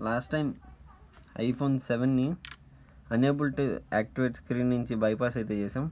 Last time iPhone 7ని unable to activate screen నుంచి bypass అయితే చేసాం.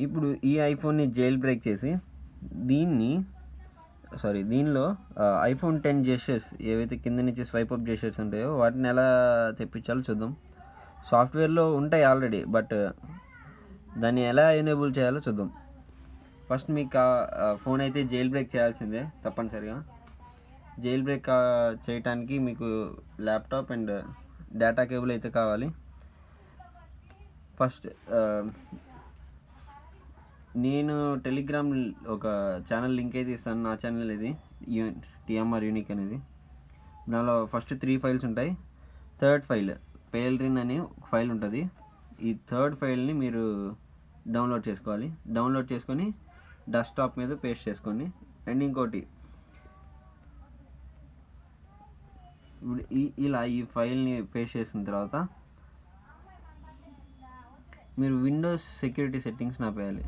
ఇప్పుడు ఈ ఐఫోన్ని జైల్ బ్రేక్ చేసి దీనిలో ఐఫోన్ 10 జెస్చర్స్ ఏవైతే కింద నుంచి స్వైప్ అప్ జెస్చర్స్ ఉంటాయో వాటిని ఎలా తెప్పించాలో చూద్దాం. సాఫ్ట్వేర్లో ఉంటాయి ఆల్రెడీ, బట్ దాన్ని ఎలా ఎనేబుల్ చేయాలో చూద్దాం. ఫస్ట్ మీకు ఫోన్ అయితే జైల్ బ్రేక్ చేయాల్సిందే తప్పనిసరిగా. జైల్ బ్రేక్ చేయడానికి మీకు ల్యాప్టాప్ అండ్ డేటా కేబుల్ అయితే కావాలి. ఫస్ట్ నేను టెలిగ్రామ్ ఒక ఛానల్ లింక్ అయితే ఇస్తాను. నా ఛానల్ ఇది TMR యూనిక్ అనేది. దానిలో ఫస్ట్ 3 ఫైల్స్ ఉంటాయి. థర్డ్ ఫైల్ పేల్రిన్ అనే ఒక ఫైల్ ఉంటుంది. ఈ థర్డ్ ఫైల్ని మీరు డౌన్లోడ్ చేసుకోవాలి. డౌన్లోడ్ చేసుకొని డెస్క్టాప్ మీద పేస్ట్ చేసుకోండి. అండ్ ఇంకోటి, ఇప్పుడు ఇలా ఈ ఫైల్ని పేస్ట్ చేసిన తర్వాత మీరు విండోస్ సెక్యూరిటీ సెట్టింగ్స్ ఆపేయాలి.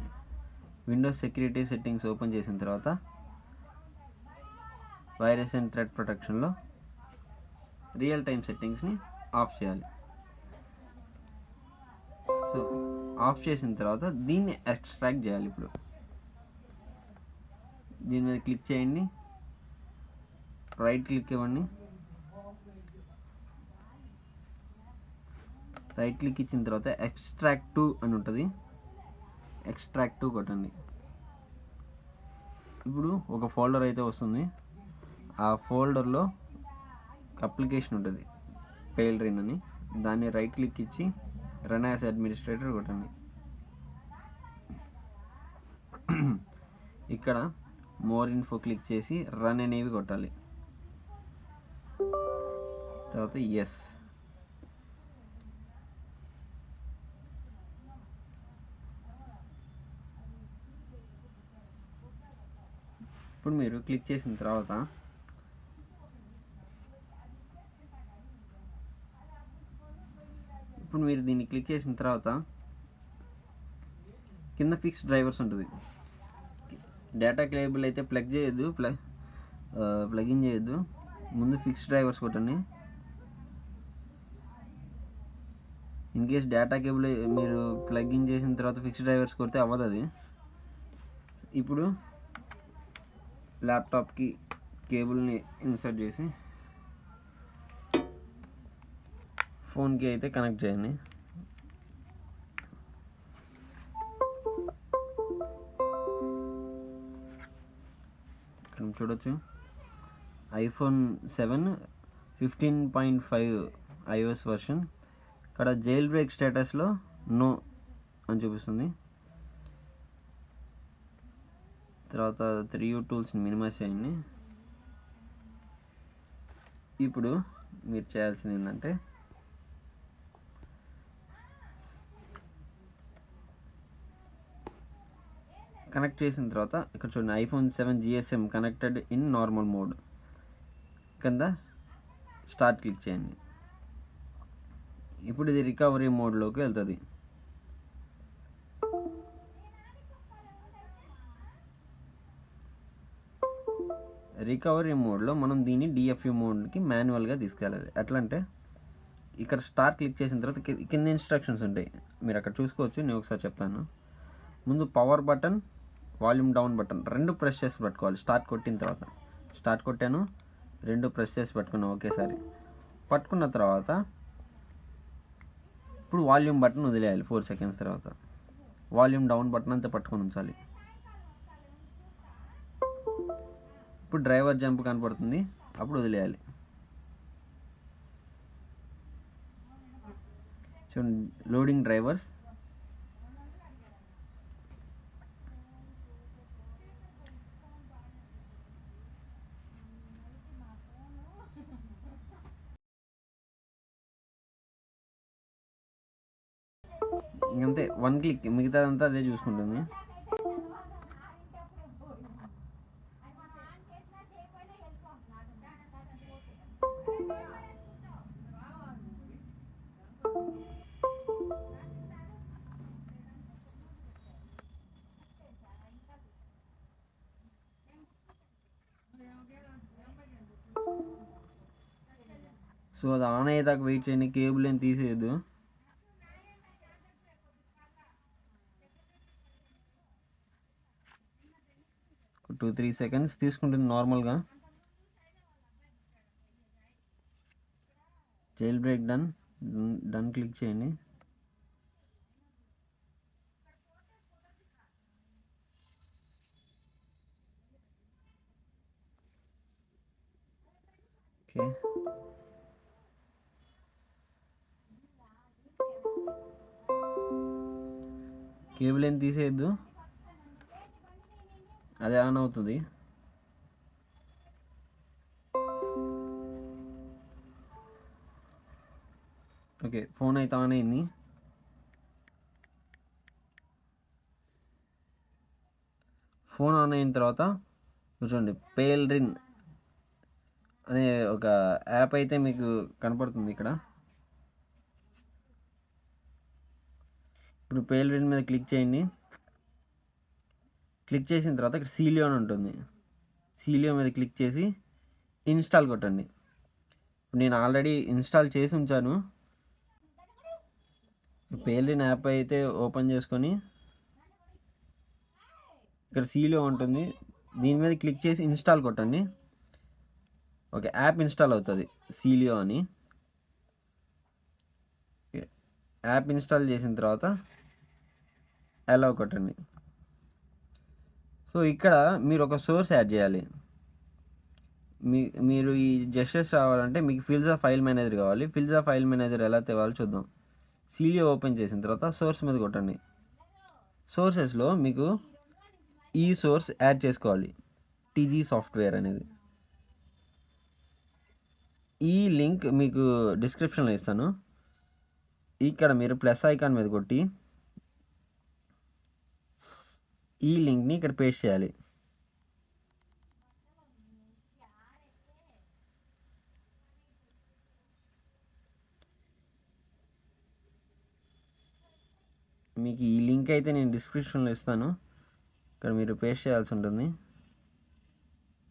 విండోస్ సెక్యూరిటీ సెట్టింగ్స్ ఓపెన్ చేసిన తర్వాత వైరస్ అండ్ థ్రెట్ ప్రొటెక్షన్లో రియల్ టైం సెట్టింగ్స్ని ఆఫ్ చేయాలి. సో ఆఫ్ చేసిన తర్వాత దీన్ని ఎక్స్ట్రాక్ట్ చేయాలి. ఇప్పుడు దీని మీద క్లిక్ చేయండి, రైట్ క్లిక్ ఇవ్వండి. రైట్ క్లిక్ ఇచ్చిన తర్వాత ఎక్స్ట్రాక్ట్ టు అని ఉంటుంది. ఎక్స్ట్రాక్ట్ టు కొట్టండి. ఇప్పుడు ఒక ఫోల్డర్ అయితే వస్తుంది. ఆ ఫోల్డర్లో ఒక అప్లికేషన్ ఉంటుంది పేల్రిన్ అని. దాన్ని రైట్ క్లిక్ ఇచ్చి రన్ యాజ్ అడ్మినిస్ట్రేటర్ కొట్టండి. ఇక్కడ మోర్ ఇన్ఫో క్లిక్ చేసి రన్ అనేవి కొట్టాలి. తర్వాత ఎస్. ఇప్పుడు మీరు క్లిక్ చేసిన తర్వాత దీన్ని క్లిక్ చేసిన తర్వాత కింద ఫిక్స్ డ్రైవర్స్ ఉంటుంది. డేటా కేబుల్ అయితే ప్లగ్ చేయొద్దు, ప్లగిన్ చేయొద్దు. ముందు ఫిక్స్ డ్రైవర్స్ కొట్టండి. ఇన్ కేస్ డేటా కేబుల్ మీరు ప్లగిన్ చేసిన తర్వాత ఫిక్స్ డ్రైవర్స్ కొడితే అవ్వదు అది. ఇప్పుడు ల్యాప్టాప్కి కేబుల్ని ఇన్సర్ట్ చేసి ఫోన్కి అయితే కనెక్ట్ చేయండి. ఇక్కడ చూడొచ్చు ఐఫోన్ 7 15.5 iOS వర్షన్. ఇక్కడ జైల్ బ్రేక్ స్టేటస్లో నో అని చూపిస్తుంది. తర్వాత 3U టూల్స్ని మినిమైజ్ చేయండి. ఇప్పుడు మీరు చేయాల్సింది ఏంటంటే కనెక్ట్ చేసిన తర్వాత ఇక్కడ చూడండి iPhone 7 GSM connected in normal mode కింద స్టార్ట్ క్లిక్ చేయండి. ఇప్పుడు ఇది రికవరీ మోడ్లోకి వెళ్తుంది. రికవరీ మోడ్లో మనం దీన్ని DFU మోడ్కి మాన్యువల్గా తీసుకెళ్ళాలి. ఎట్లా అంటే ఇక్కడ స్టార్ట్ క్లిక్ చేసిన తర్వాత కింద ఇన్స్ట్రక్షన్స్ ఉంటాయి, మీరు అక్కడ చూసుకోవచ్చు. నేను ఒకసారి చెప్తాను. ముందు power button, volume down button 2 press చేసి పట్టుకోవాలి. స్టార్ట్ కొట్టిన తర్వాత స్టార్ట్ కొట్టాను, 2 ప్రెస్ చేసి పట్టుకున్నాను ఒకేసారి. పట్టుకున్న తర్వాత ఇప్పుడు వాల్యూమ్ బటన్ వదిలేయాలి 4 సెకండ్స్ తర్వాత. వాల్యూమ్ డౌన్ బటన్ అంతా పట్టుకొని ఉంచాలి. ఇప్పుడు డ్రైవర్ జంప్ కనపడుతుంది, అప్పుడు వదిలేయాలి. చూడండి లోడింగ్ డ్రైవర్స్. ఇంకంతే, 1 క్లిక్, మిగతాదంతా అదే చూసుకుంటుంది. సో అది ఆన్ అయ్యేదాకా వెయిట్ చేయండి, కేబుల్ ఏం తీసేయద్దు. ఒక 2-3 సెకండ్స్ తీసుకుంటుంది నార్మల్గా. జైల్ బ్రేక్ డన్ క్లిక్ చేయండి. ఓకే, కేబుల్ ఏం తీసేయద్దు, అదే ఆన్ అవుతుంది. ఓకే, ఫోన్ అయితే ఆన్ అయింది. ఫోన్ ఆన్ అయిన తర్వాత చూడండి, పేల్ రిన్ అనే ఒక యాప్ అయితే మీకు కనపడుతుంది ఇక్కడ. ఇప్పుడు పేల్ రిన్ మీద క్లిక్ చేయండి. క్లిక్ చేసిన తర్వాత ఇక్కడ సీలియో అని ఉంటుంది. సీలియో మీద క్లిక్ చేసి ఇన్స్టాల్ కొట్టండి. నేను ఆల్రెడీ ఇన్స్టాల్ చేసి ఉంచాను. పేలిన్ యాప్ అయితే ఓపెన్ చేసుకొని ఇక్కడ సీలియో ఉంటుంది, దీని మీద క్లిక్ చేసి ఇన్స్టాల్ కొట్టండి. ఓకే, యాప్ ఇన్స్టాల్ అవుతుంది సీలియో అని. యాప్ ఇన్స్టాల్ చేసిన తర్వాత అలౌ కొట్టండి. సో ఇక్కడ మీరు ఒక సోర్స్ యాడ్ చేయాలి. మీరు ఈ జెస్చర్స్ రావాలంటే మీకు ఫిల్జా ఫైల్ మేనేజర్ కావాలి. ఫిల్జా ఫైల్ మేనేజర్ ఎలా తేవాలో చూద్దాం. సీలియో ఓపెన్ చేసిన తర్వాత సోర్స్ మీద కొట్టండి. సోర్సెస్లో మీకు ఈ సోర్స్ యాడ్ చేసుకోవాలి, టీజీ సాఫ్ట్వేర్ అనేది. ఈ లింక్ మీకు డిస్క్రిప్షన్లో ఇస్తాను. ఇక్కడ మీరు ప్లస్ ఐకాన్ మీద కొట్టి ఈ లింక్ని ఇక్కడ పేస్ట్ చేయాలి. మీకు ఈ లింక్ అయితే నేను డిస్క్రిప్షన్లో ఇస్తాను, ఇక్కడ మీరు పేస్ట్ చేయాల్సి ఉంటుంది.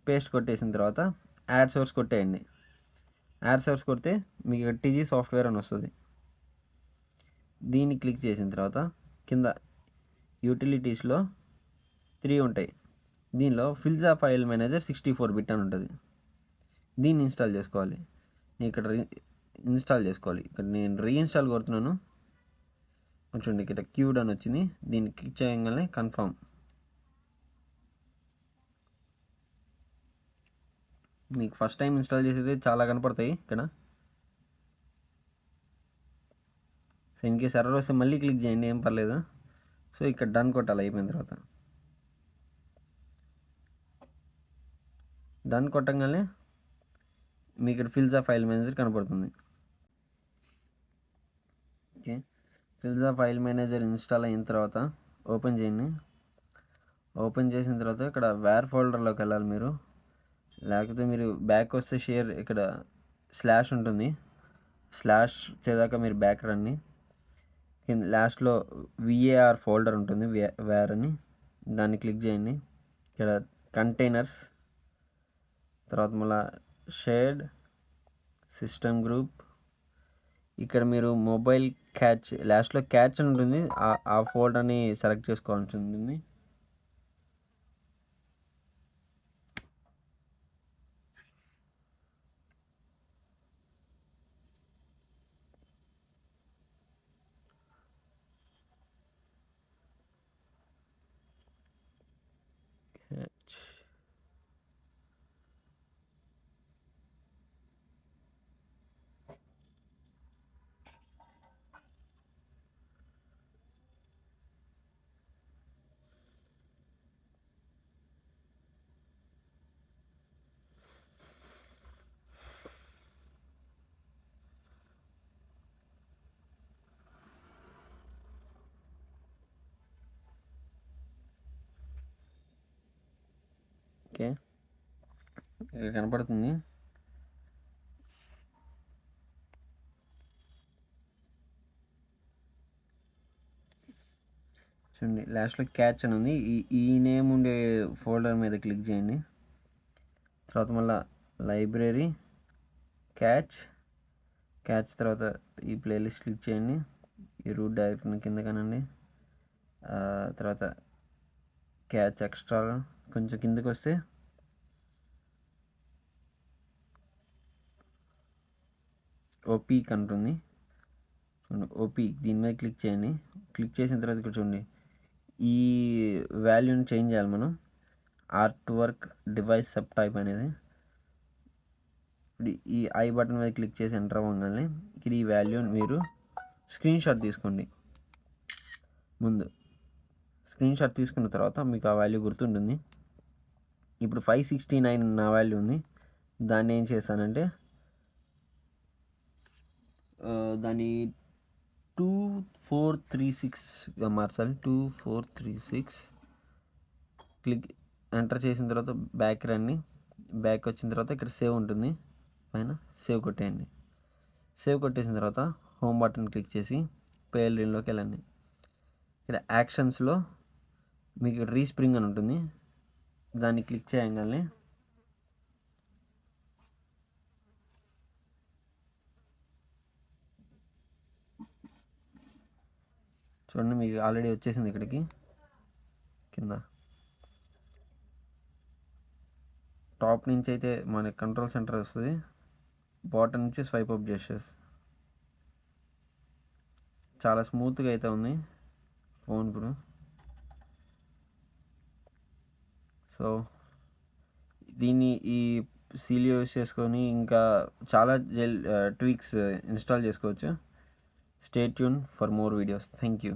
పేస్ట్ కొట్టేసిన తర్వాత యాడ్ సోర్స్ కొట్టేయండి. యాడ్ సోర్స్ కొడితే మీకు ఇక్కడ టీజీ సాఫ్ట్వేర్ అని వస్తుంది. దీన్ని క్లిక్ చేసిన తర్వాత కింద యూటిలిటీస్లో 3 ఉంటాయి. దీనిలో ఫిల్జా ఫైల్ మేనేజర్ 64 బిట్ అని ఉంటుంది. దీన్ని ఇన్స్టాల్ చేసుకోవాలి. నేను ఇక్కడ ఇన్స్టాల్ చేసుకోవాలి. ఇక్కడ నేను రీఇన్స్టాల్ కొడుతున్నాను. చూడండి, ఇక్కడ క్యూడ్ అని వచ్చింది. దీన్ని క్లిక్ చేయగానే కన్ఫర్మ్. మీకు ఫస్ట్ టైం ఇన్స్టాల్ చేసేది చాలా కనపడతాయి ఇక్కడ. సో ఇన్కేస్ ఎర్రర్ వస్తే మళ్ళీ క్లిక్ చేయండి, ఏం పర్లేదు. సో ఇక్కడ డన్ కొట్టాలి. అయిపోయిన తర్వాత డన్ కొట్టగానే మీకు ఇక్కడ ఫిల్జా ఫైల్ మేనేజర్ కనపడుతుంది. ఓకే, ఫిల్జా ఫైల్ మేనేజర్ ఇన్స్టాల్ అయిన తర్వాత ఓపెన్ చేయండి. ఓపెన్ చేసిన తర్వాత ఇక్కడ వేర్ ఫోల్డర్లోకి వెళ్ళాలి మీరు. లేకపోతే మీరు బ్యాక్ వస్తే షేర్ ఇక్కడ స్లాష్ ఉంటుంది, స్లాష్ చేదాకా మీరు బ్యాక్ రండి. కింద లాస్ట్లో విఏఆర్ ఫోల్డర్ ఉంటుంది, వేర్ అని, దాన్ని క్లిక్ చేయండి. ఇక్కడ కంటైనర్స్, తర్వాత మళ్ళీ షేర్డ్ సిస్టమ్ గ్రూప్, ఇక్కడ మీరు మొబైల్ క్యాచ్, లాస్ట్లో క్యాచ్ అని ఉంటుంది, ఆ ఫోల్డర్ని సెలెక్ట్ చేసుకోవాల్సి ఉంటుంది. క్యాచ్ ఓకే, ఇక్కడ కనపడుతుంది. చూడండి, లాస్ట్లో క్యాచ్ అని ఉంది. ఈ నేమ్ ఉండే ఫోల్డర్ మీద క్లిక్ చేయండి. తర్వాత మళ్ళీ లైబ్రరీ క్యాచ్ క్యాచ్ తర్వాత ఈ ప్లేలిస్ట్ క్లిక్ చేయండి. ఈ రూట్ డైరెక్ట్ని కింద కనండి. తర్వాత క్యాచ్ ఎక్స్ట్రా కొంచెం కిందకి వస్తే ఓపీక్ అంటుంది. చూడండి ఓపీ, దీని మీద క్లిక్ చేయండి. క్లిక్ చేసిన తర్వాత ఇక్కడ చూడండి ఈ వాల్యూని చేంజ్ చేయాలి మనం. Art work device sub type అనేది ఇప్పుడు ఈ ఐ బటన్ మీద క్లిక్ చేసి ఎంటర్ అవ్వగానే ఇక్కడ ఈ వాల్యూని మీరు స్క్రీన్ షాట్ తీసుకోండి. ముందు స్క్రీన్ షాట్ తీసుకున్న తర్వాత మీకు ఆ వాల్యూ గుర్తుంటుంది. ఇప్పుడు 569 నా వాల్యూ ఉంది. దాన్ని ఏం చేస్తానంటే దాన్ని 2436గా మార్చాలి. 2436 క్లిక్ ఎంటర్ చేసిన తర్వాత బ్యాక్ రండి. బ్యాక్ వచ్చిన తర్వాత ఇక్కడ సేవ్ ఉంటుంది పైన, సేవ్ కొట్టేయండి. సేవ్ కొట్టేసిన తర్వాత హోమ్ బటన్ క్లిక్ చేసి పేఎల్ఎన్లోకి వెళ్ళండి. ఇక్కడ యాక్షన్స్లో మీకు రీస్ప్రింగ్ అని ఉంటుంది, దాన్ని క్లిక్ చేయగానే చూడండి మీకు ఆల్రెడీ వచ్చేసింది. ఇక్కడికి కింద టాప్ నుంచి అయితే మన కంట్రోల్ సెంటర్ వస్తుంది, బాటమ్ నుంచి స్వైప్ అప్ జెస్చర్స్. చాలా స్మూత్గా అయితే ఉంది ఫోన్ ఇప్పుడు. సో దీన్ని ఈ సీల్ యూస్ చేసుకొని ఇంకా చాలా ట్వీక్స్ ఇన్స్టాల్ చేసుకోవచ్చు. Stay tune for more videos. Thank you.